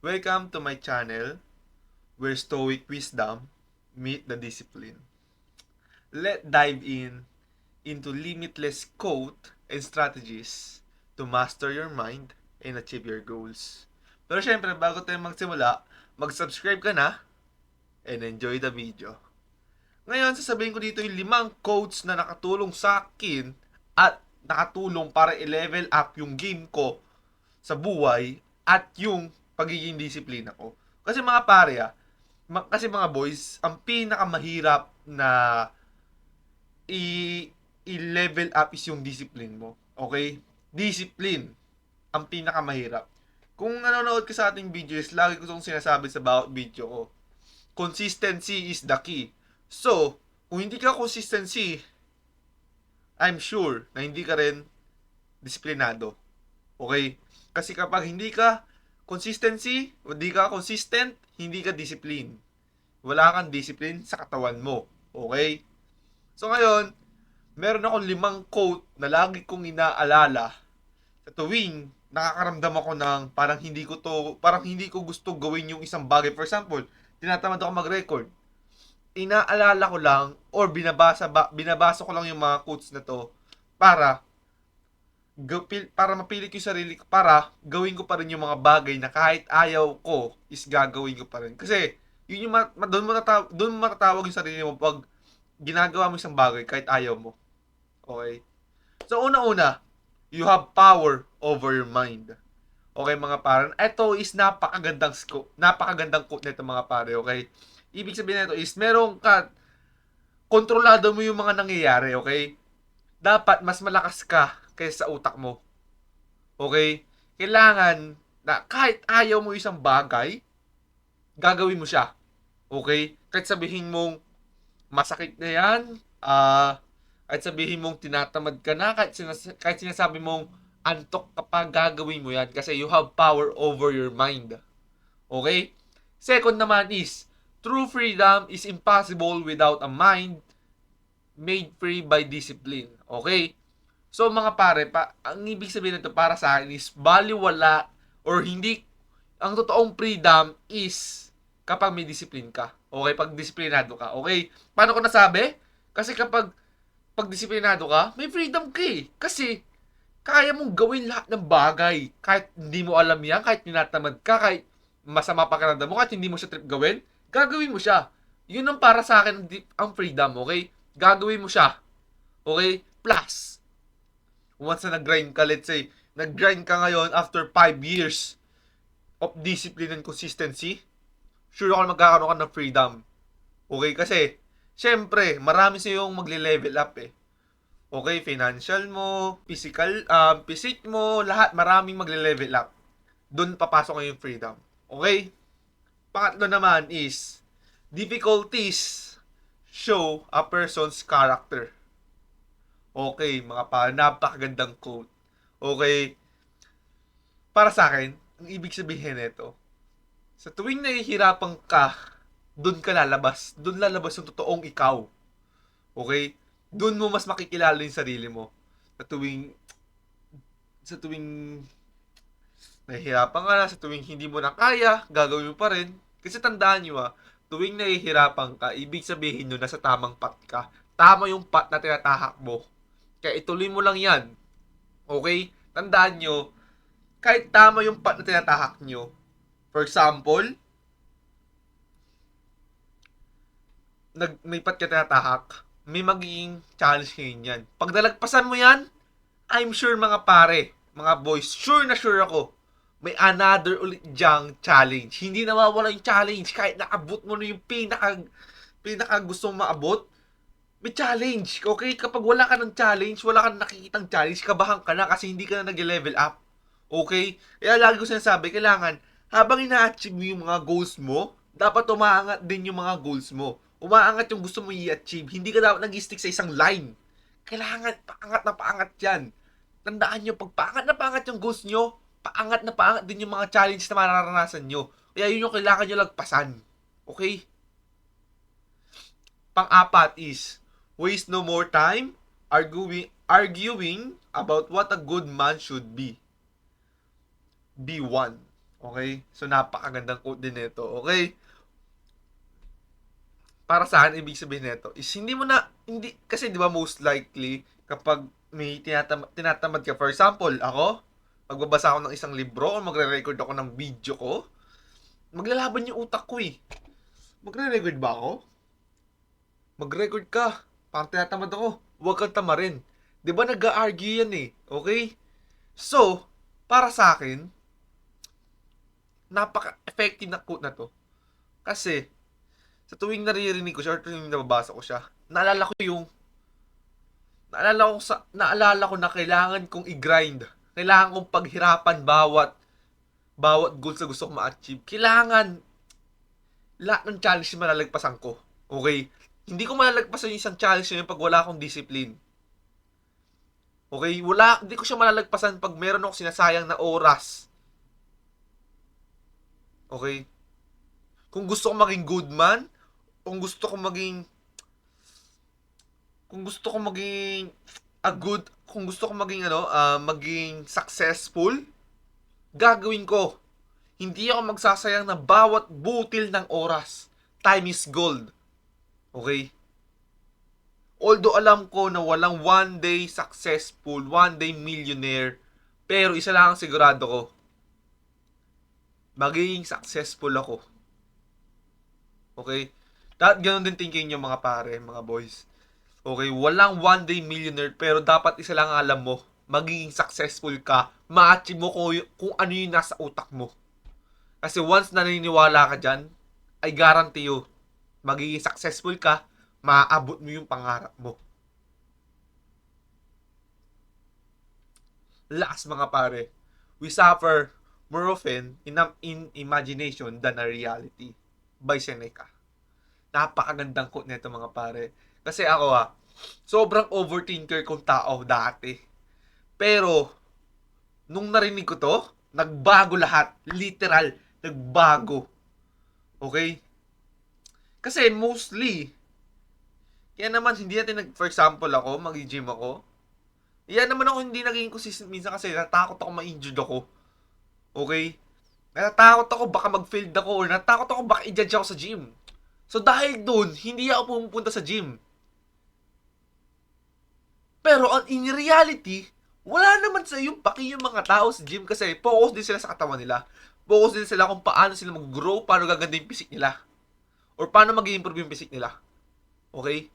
Welcome to my channel where stoic wisdom meet the discipline. Let's dive into limitless quote and strategies to master your mind and achieve your goals. Pero syempre, bago tayo magsimula, mag-subscribe ka na and enjoy the video. Ngayon, sasabihin ko dito yung 5 quotes na nakatulong sa akin at nakatulong para i-level up yung game ko sa buhay at yung pagiging disiplina ko. Kasi mga pare kasi mga boys, ang pinakamahirap na i-level up is yung discipline mo. Okay? Discipline ang pinakamahirap. Kung nanonood ka sa ating videos, lagi ko itong sinasabi sa bawat video ko. Consistency is the key. So, kung hindi ka consistency, I'm sure na hindi ka rin disiplinado. Okay? Kasi kapag hindi ka consistency, o hindi ka consistent, hindi ka discipline. Wala kang discipline sa katawan mo. Okay? So ngayon, meron akong 5 quote na lagi kong inaalala sa tuwing nakakaramdam ako ng parang hindi ko gusto gawin yung isang bagay. For example, tinatamad ako mag-record. Inaalala ko lang or binabasa ko lang yung mga quotes na to para mapilit ko yung sarili ko para gawin ko pa rin yung mga bagay na kahit ayaw ko is gagawin ko pa rin. Kasi yun yung doon mo matatawag yung sarili mo pag ginagawa mo isang bagay kahit ayaw mo. Okay? So una-una, you have power over your mind. Okay mga pare, ito is napakagandang quote nito mga pare, okay? Ibig sabihin nito is kontrolado mo yung mga nangyayari, okay? Dapat mas malakas ka kaysa sa utak mo. Okay? Kailangan na kahit ayaw mo isang bagay, gagawin mo siya. Okay? Kahit sabihin mong masakit na yan, kahit sabihin mong tinatamad ka na, kahit sinasabi mong antok ka pa, gagawin mo yan kasi you have power over your mind. Okay? Second naman is, true freedom is impossible without a mind made free by discipline. Okay? So mga pare, ang ibig sabihin nito para sa akin is baliwala or hindi, ang totoong freedom is kapag may discipline ka. Okay? Pag disiplinado ka. Okay? Paano ko nasabi? Kasi pag disiplinado ka, may freedom ka eh. Kasi kaya mong gawin lahat ng bagay. Kahit hindi mo alam yan, kahit tinatamad ka, kahit masama pakiramdam mo, kahit hindi mo siya trip gawin, gagawin mo siya. Yun ang para sa akin ang freedom, okay? Gagawin mo siya. Okay? Plus, once na nag-grind ka, let's say, nag-grind ka ngayon after 5 years of discipline and consistency, sure ako na magkakaroon ka ng freedom. Okay? Kasi, syempre, marami sa yung magle-level up eh. Okay, financial mo, physique mo, lahat, maraming magle-level up. Doon papasok yung freedom. Okay? Pangatlo naman is, difficulties show a person's character. Okay, mga napakagandang quote. Okay, para sa akin, ang ibig sabihin nito, sa tuwing nahihirapan ka, doon ka lalabas. Doon lalabas yung totoong ikaw. Okay? Doon mo mas makikilala yung sarili mo. Sa tuwing nahihirapan ka na, sa tuwing hindi mo na kaya, gagawin mo pa rin. Kasi tandaan nyo tuwing nahihirapan ka, ibig sabihin nyo nasa tamang path ka. Tama yung path na tinatahak mo. Kaya ituloy mo lang yan. Okay? Tandaan nyo, kahit tama yung path na tinatahak nyo, for example, may path ka tinatahak, may magiging challenge ngayon yan. Pag nalagpasan mo yan, I'm sure mga pare, mga boys, sure na sure ako, may another ulit dyang challenge. Hindi nawawala yung challenge kahit naabot mo na yung pinaka gusto mong maabot. May challenge, okay? Kapag wala ka ng challenge, wala ka nakikitang challenge, kabahan ka na kasi hindi ka na nag-level up. Okay? Kaya lagi ko sinasabi, kailangan, habang ina-achieve mo yung mga goals mo, dapat umaangat din yung mga goals mo. Umaangat yung gusto mo i-achieve. Hindi ka dapat nag-stick sa isang line. Kailangan, paangat na paangat yan. Tandaan nyo, pag paangat na paangat yung goals nyo, paangat na paangat din yung mga challenge na mararanasan nyo. Kaya yun yung kailangan nyo lagpasan. Okay? Pang-apat is, waste no more time arguing about what a good man should be. Be one. Okay? So, napakagandang quote din nito. Okay? Para sa akin, ibig sabihin nito is hindi mo na, hindi, kasi di ba most likely, kapag may tinatamad ka, for example, ako, magbabasa ako ng isang libro o magre-record ako ng video ko, maglalaban yung utak ko eh. Magre-record ba ako? Mag-record ka. Parang tinatamad ako. Huwag kang tamarin. Di ba nag-argue yan eh? Okay? So, para sa akin, napaka-effective na quote na to. Kasi, sa tuwing naririnig ko siya or tuwing nababasa ko siya, naalala ko na kailangan kong i-grind. Kailangan kong paghirapan bawat goals na gusto kong ma-achieve. Kailangan lahat ng challenge na malalagpasan ko. Okay? Hindi ko malalagpasan yung isang challenge na yun pag wala akong discipline. Okay? Hindi ko siya malalagpasan pag meron akong sinasayang na oras. Okay? Kung gusto kong maging good man, kung gusto kong maging kung gusto kong maging maging successful, gagawin ko. Hindi ako magsasayang na bawat butil ng oras. Time is gold. Okay? Although alam ko na walang one day successful, one day millionaire, pero isa lang ang sigurado ko. Magiging successful ako. Okay? Ganun din thinking nyo mga pare, mga boys. Okay, walang one day millionaire pero dapat isa lang alam mo, magiging successful ka, ma-achieve mo kung ano yung nasa utak mo. Kasi once naniniwala ka dyan, I guarantee you, magiging successful ka, maaabot mo yung pangarap mo. Last mga pare, we suffer more often in imagination than a reality by Seneca. Napakagandang quote nito mga pare. Kasi ako sobrang overthinker kong tao dati. Pero, nung narinig ko to, nagbago lahat. Literal, nagbago. Okay? Kasi mostly, kaya naman hindi natin for example ako, mag-gym ako. Yan naman ako hindi naging consistent minsan kasi natakot ako ma-injured ako. Okay? Natatakot ako baka mag-failed ako or natakot ako baka i-judge ako sa gym. So dahil doon, hindi ako pumupunta sa gym. Pero in reality, wala naman sa yung paki yung mga tao sa gym kasi focus din sila sa katawan nila. Focus din sila kung paano sila mag-grow, paano gaganda yung physique nila. Or paano mag-improve yung physique nila. Okay?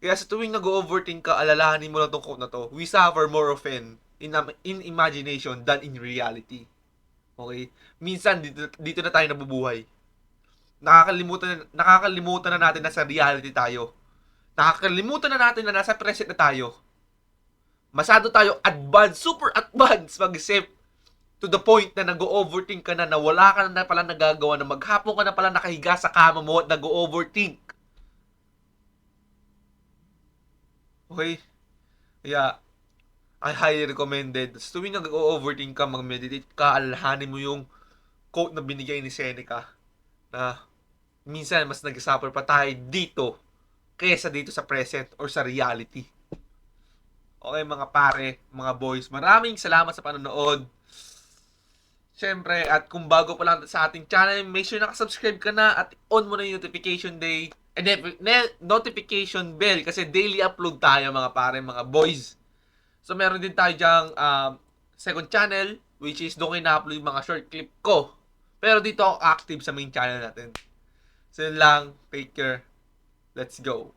Kaya sa tuwing nag-overthink ka, alalahanin mo lang tong quote na to. We suffer more often in imagination than in reality. Okay? Minsan, dito na tayo nabubuhay. Nakakalimutan na natin na sa reality tayo. Nakakalimutan na natin na nasa present na tayo. Masyado tayo advanced, super advanced mag-isip to the point na nag-overthink ka na wala ka na pala nagagawa na maghapon ka na pala nakahiga sa kama mo at nag-overthink. Okay? Kaya, I highly recommended. So, tuwing nag-overthink ka, mag-meditate ka, alalahanin mo yung quote na binigay ni Seneca na minsan mas nag-suffer pa tayo dito kaysa dito sa present or sa reality. Okay mga pare, mga boys, maraming salamat sa panonood. Siyempre, at kung bago pa lang sa ating channel, make sure nakasubscribe ka na at on mo na yung notification notification bell kasi daily upload tayo mga pare, mga boys. So meron din tayo dyang second channel which is doon ko ina-upload yung mga short clip ko. Pero dito ako active sa main channel natin. So yun lang, take care. Let's go.